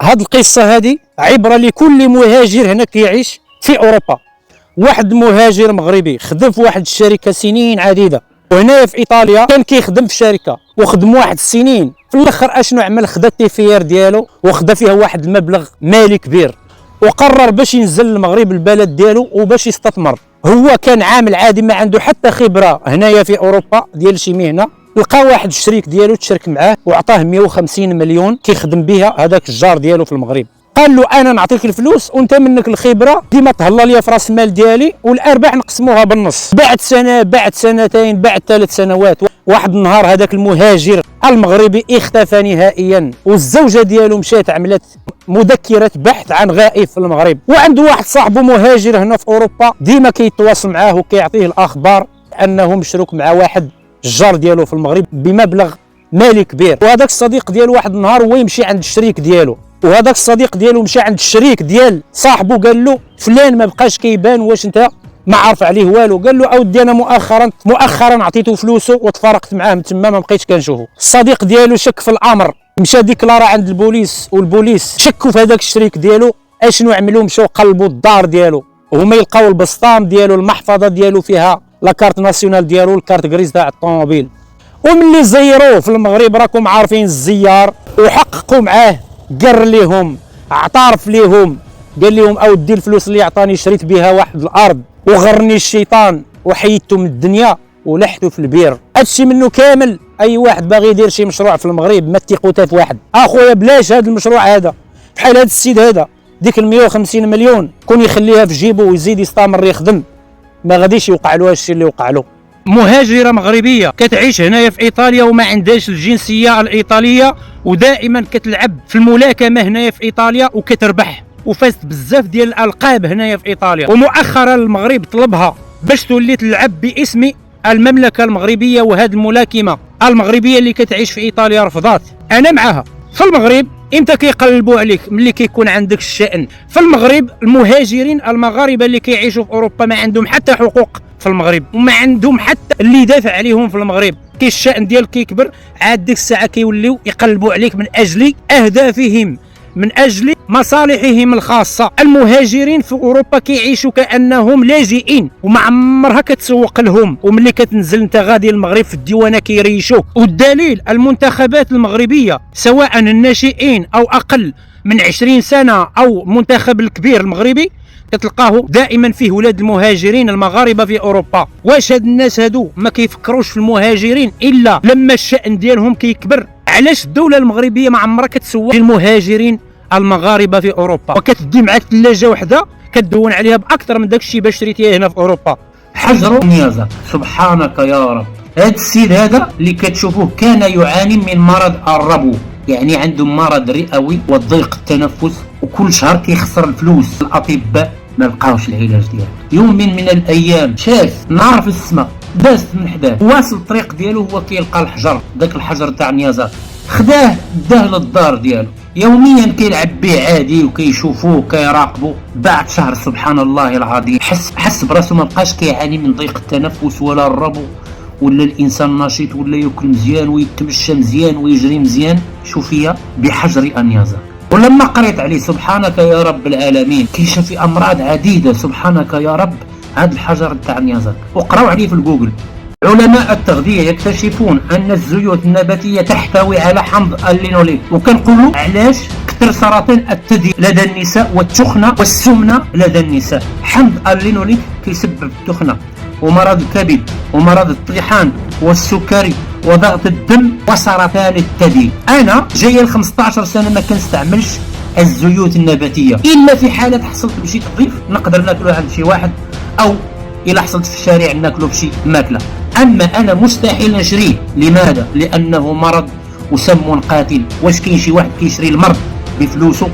هاد القصه هذه عبره لكل مهاجر هنا كيعيش في اوروبا. واحد مهاجر مغربي خدم في واحد الشركه سنين عديده، وهنايا في ايطاليا كان كيخدم في شركه وخدم واحد السنين، في الاخر اشنو عمل؟ خدا التيفير ديالو وخدا فيها واحد المبلغ مالي كبير، وقرر باش ينزل للمغرب البلد ديالو وباش يستثمر. هو كان عامل عادي ما عنده حتى خبره هنايا في اوروبا ديال شي مهنه، لقى واحد الشريك ديالو تشارك معاه وعطاه 150 مليون كيخدم بها هذاك الجار ديالو في المغرب. قال له انا نعطيك الفلوس وانت منك الخبره، ديما تهلا ليا في راس المال ديالي والارباح نقسموها بالنص. بعد سنه، بعد سنتين، بعد 3 سنوات، واحد النهار هذاك المهاجر المغربي اختفى نهائيا، والزوجه ديالو مشات عملت مذكره بحث عن غائب في المغرب. وعنده واحد صاحبه مهاجر هنا في اوروبا ديما كيتواصل معاه وكيعطيه الاخبار انه مشروك مع واحد الجار ديالو في المغرب بمبلغ مالي كبير. وهذاك الصديق ديالو واحد النهار هو يمشي عند الشريك ديالو، وهذاك الصديق ديالو مشى عند الشريك ديال صاحبه قال له فلان ما بقاش كيبان، واش انت ما عارف عليه والو؟ قال له اودي انا مؤخرا عطيته فلوسه وتفارقت معاه من تما ما بقيتش كنشوفه. الصديق ديالو شك في الامر، مشى ديكلارا عند البوليس، والبوليس شكوا في هذاك الشريك ديالو. اشنو عملوا؟ مشاو قلبوا الدار ديالو وهما يلقاو البسطام ديالو، المحفظه ديالو فيها لاكارت ناسيونال ديالو، الكارت غريز تاع الطوموبيل. وملي زيروه في المغرب، راكم عارفين الزيار، وحققوا معاه، قر ليهم، اعترف ليهم، قال لهم اودي الفلوس اللي عطاني شريت بها واحد الارض وغرني الشيطان وحيدته من الدنيا ولحته في البير. هادشي منه كامل. اي واحد باغي يدير شي مشروع في المغرب ما تيقوا حتى في واحد. اخويا بلاش هذا المشروع هذا، بحال هذا السيد هذا ديك ال 150 مليون كون يخليها في جيبه ويزيد يستمر يخدم، ما غاديش يوقع له هادشي اللي وقع له. مهاجره مغربيه كتعيش هنايا في ايطاليا وما عندهاش الجنسيه الايطاليه، ودائما كتلعب في الملاكمه هنايا في ايطاليا وكتربح، وفازت بزاف ديال الالقاب هنايا في ايطاليا. ومؤخرا المغرب طلبها باش تولي تلعب باسم المملكه المغربيه، وهذه الملاكمه المغربيه اللي كتعيش في ايطاليا رفضات. انا معها. في المغرب امتى كيقلبوا عليك؟ ملي كيكون عندك الشأن. في المغرب المهاجرين المغاربه اللي كيعيشوا في اوروبا ما عندهم حتى حقوق في المغرب، وما عندهم حتى اللي يدافع عليهم في المغرب. كي الشأن ديالك كيكبر عاد ديك الساعه كيوليو يقلبوا عليك من اجل اهدافهم، من اجل مصالحهم الخاصه. المهاجرين في اوروبا كيعيشوا كانهم لاجئين وما عمرها كتسوق لهم، وملي كتنزل انت غادي المغرب في الديوانه كيريشوك. والدليل المنتخبات المغربيه سواء الناشئين او اقل من 20 سنه او المنتخب الكبير المغربي كتلقاه دائما فيه ولاد المهاجرين المغاربه في اوروبا. واش هاد الناس هادو ما كيفكروش في المهاجرين الا لما الشأن ديالهم كيكبر؟ علاش الدوله المغربيه ما عمرها كتسوق للمهاجرين المغاربه في اوروبا وكتدي معاك ثلاجه وحده كدون عليها باكثر من داك الشيء باش شريتيه هنا في اوروبا؟ حجروا نيازك. سبحانك يا رب. هذا السيد هذا اللي كتشوفوه كان يعاني من مرض الربو، يعني عنده مرض رئوي وضيق التنفس، وكل شهر كيخسر الفلوس. الاطباء ما لقاوش العلاج ديالو. يوم من الايام شاف نار في السماء، داز من حداه، واصل الطريق ديالو هو كيلقى الحجر، داك الحجر تاع نيازاك، خداه داه للدار ديالو. يوميا كيلعب به عادي وكيشوفوه كيراقبوا. بعد شهر سبحان الله العظيم حس براسو ما بقاش كيعاني من ضيق التنفس ولا الربو، ولا الانسان نشيط، ولا ياكل مزيان ويتمشى مزيان ويجري مزيان. شوفيا بحجر انيازاك. ولما قريت عليه سبحانك يا رب العالمين كيشفي في امراض عديده. سبحانك يا رب. هذا الحجر تاع نيازاك وقراو عليه في الجوجل. علماء التغذيه يكتشفون ان الزيوت النباتيه تحتوي على حمض اللينوليك، وكنقولوا علاش كثر سرطان الثدي لدى النساء والتخنه والسمنه لدى النساء. حمض اللينوليك كيسبب التخنه ومرض الكبد ومرض الطيحان والسكري وضغط الدم وسرطان الثدي. انا جايه ل 15 سنه ما كنستعملش الزيوت النباتيه الا في حاله حصلت بشي تضيف نقدر ناكلها عند شي واحد، او الى حصلت في الشارع ناكلو بشي ماكله. اما انا مستحيل نشريه. لماذا؟ لانه مرض وسم قاتل. واش كاين شي واحد كيشري المرض بفلوسه؟